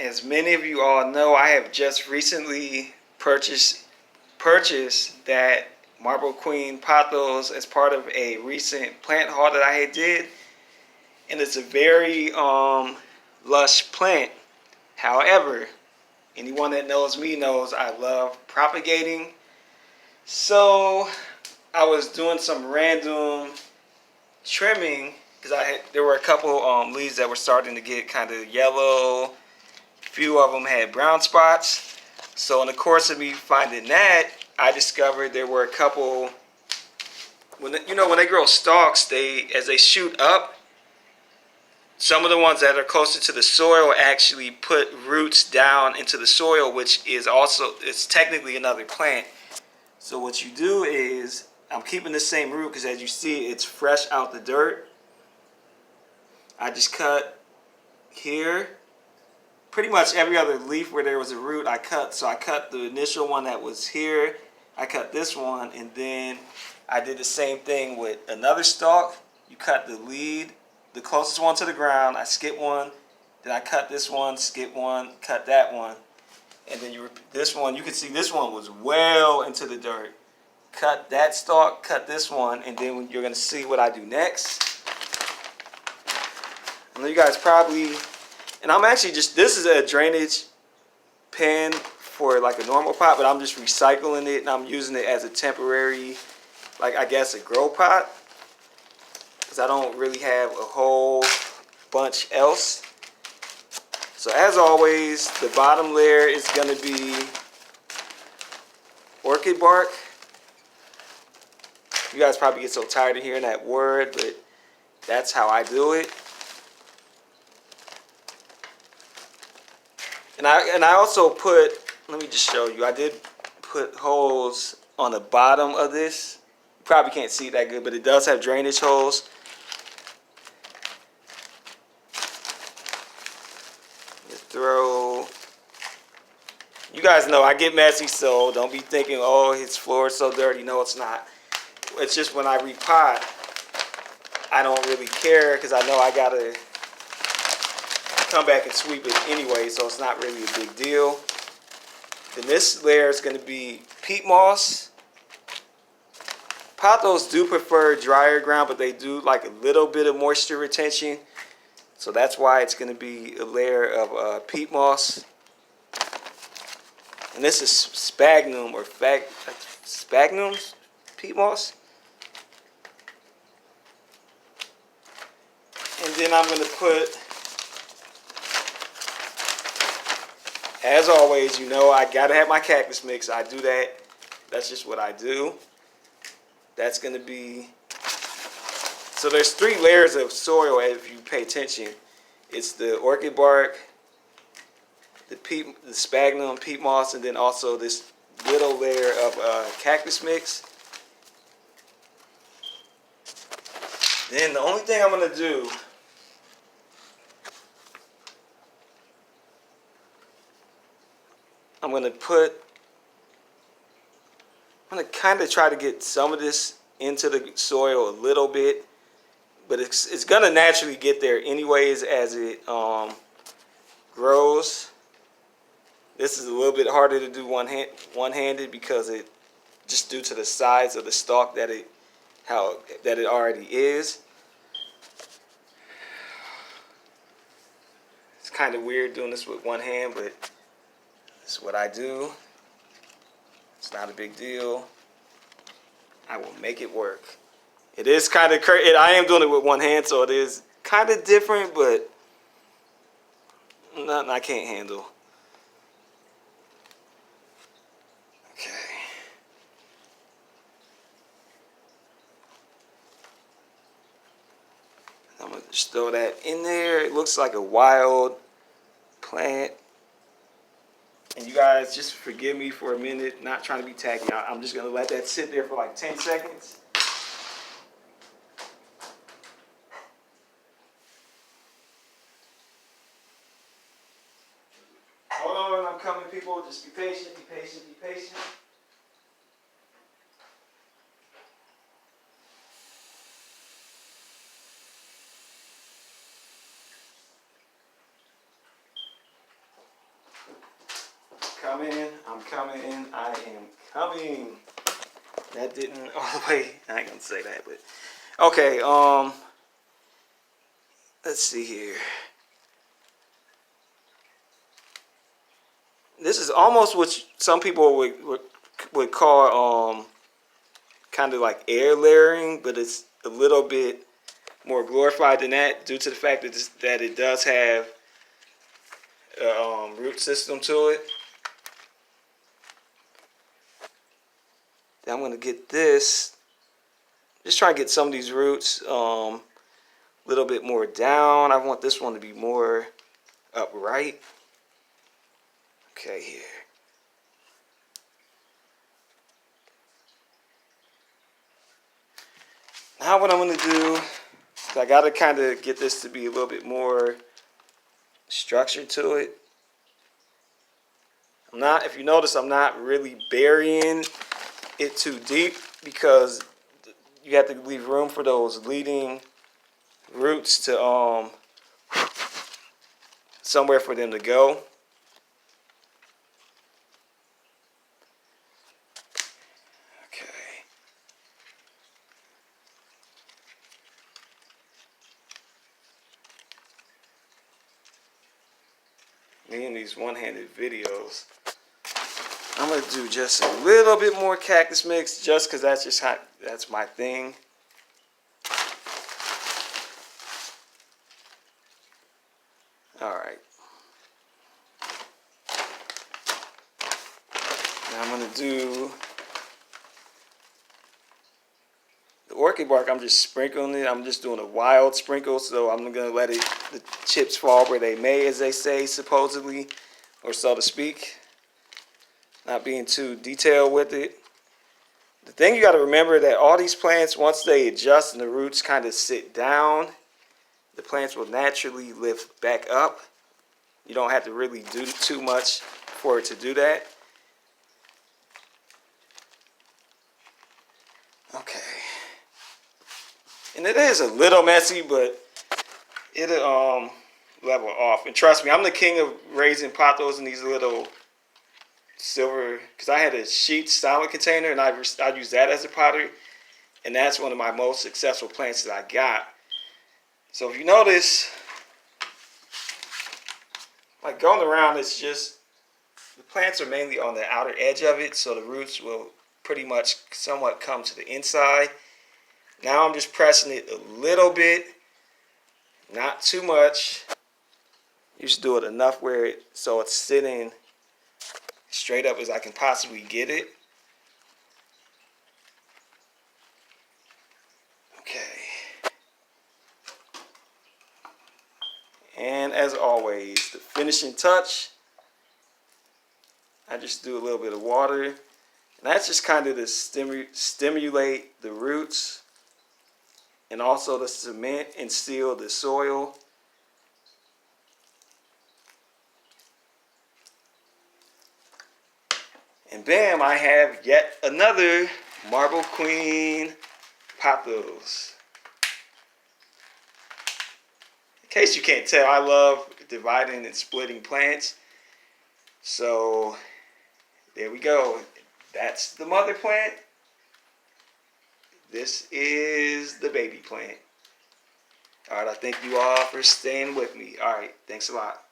As many of you all know, I have just recently purchased that Marble Queen Pothos as part of a recent plant haul that I had did, and it's a very lush plant. However, anyone that knows me knows I love propagating. So I was doing some random trimming because there were a couple leaves that were starting to get kind of yellow. A few of them had brown spots. So in the course of me finding that, I discovered there were a couple. When they grow stalks, as they shoot up, some of the ones that are closer to the soil actually put roots down into the soil, which is also, it's technically another plant. So what you do is, I'm keeping the same root because as you see, it's fresh out the dirt. I just cut here. Pretty much every other leaf where there was a root I cut. So I cut the initial one that was here. I cut this one, and then I did the same thing with another stalk. You cut the lead, the closest one to the ground. I skip one. Then I cut this one, skip one, cut that one. And then this one, you can see this one was well into the dirt. Cut that stalk, cut this one, and then you're going to see what I do next. I know you guys probably, and I'm actually this is a drainage pen for like a normal pot, but I'm just recycling it and I'm using it as a temporary, like I guess a grow pot, because I don't really have a whole bunch else. So as always, the bottom layer is going to be orchid bark. You guys probably get so tired of hearing that word, but that's how I do it. And I also put, let me just show you, I did put holes on the bottom of this. You probably can't see it that good, but it does have drainage holes. You guys know I get messy, so don't be thinking, oh, his floor is so dirty. No, it's not. It's just when I repot, I don't really care because I know I gotta come back and sweep it anyway, so it's not really a big deal. Then this layer is going to be peat moss. Pothos do prefer drier ground, but they do like a little bit of moisture retention, so that's why it's going to be a layer of peat moss. And this is sphagnum or sphagnum peat moss. And then I'm going to put, as always, you know I gotta have my cactus mix. I do that. That's just what I do. That's gonna be, so there's 3 layers of soil if you pay attention. It's the orchid bark, the sphagnum, peat moss, and then also this little layer of cactus mix. Then the only thing I'm gonna do, I'm going to kind of try to get some of this into the soil a little bit, but it's going to naturally get there anyways as it grows. This is a little bit harder to do one-handed because it just due to the size of the stalk that it already is. It's kind of weird doing this with one hand, but it's what I do. It's not a big deal. I will make it work. It is kind of crazy. I am doing it with one hand, so it is kind of different, but nothing I can't handle. Okay. I'm going to just throw that in there. It looks like a wild plant. And you guys, just forgive me for a minute, not trying to be tacky. I'm just going to let that sit there for like 10 seconds. Hold on, I'm coming, people. Just be patient, be patient, be patient. coming. I'm coming. I am coming. That didn't all the way. I ain't gonna say that, but okay. Let's see here. This is almost what some people would call kind of like air layering, but it's a little bit more glorified than that due to the fact that it does have a root system to it. Then I'm going to get this. Just try to get some of these roots a little bit more down. I want this one to be more upright. Okay, here. Now what I'm going to do, I got to kind of get this to be a little bit more structure to it. If you notice, I'm not really burying it too deep because you have to leave room for those leading roots to somewhere for them to go. Okay. Me and these one-handed videos. I'm going to do just a little bit more cactus mix just because that's my thing. Alright. Now I'm going to do the orchid bark. I'm just sprinkling it. I'm just doing a wild sprinkle, so I'm going to let the chips fall where they may, as they say, supposedly, or so to speak. Not being too detailed with it. The thing you got to remember that all these plants, once they adjust and the roots kind of sit down, the plants will naturally lift back up. You don't have to really do too much for it to do that. Okay. And it is a little messy, but it'll level off. And trust me, I'm the king of raising pothos in these little silver, because I had a sheet solid container and I use that as a potter, and that's one of my most successful plants that I got. So if you notice, like going around, it's just the plants are mainly on the outer edge of it, so the roots will pretty much somewhat come to the inside. Now I'm just pressing it a little bit, not too much. You just do it enough so it's sitting straight up as I can possibly get it. Okay. And as always, the finishing touch, I just do a little bit of water. And that's just kind of to stimulate the roots and also to cement and seal the soil. And bam, I have yet another Marble Queen Pothos. In case you can't tell, I love dividing and splitting plants. So there we go. That's the mother plant. This is the baby plant. All right, I thank you all for staying with me. All right, thanks a lot.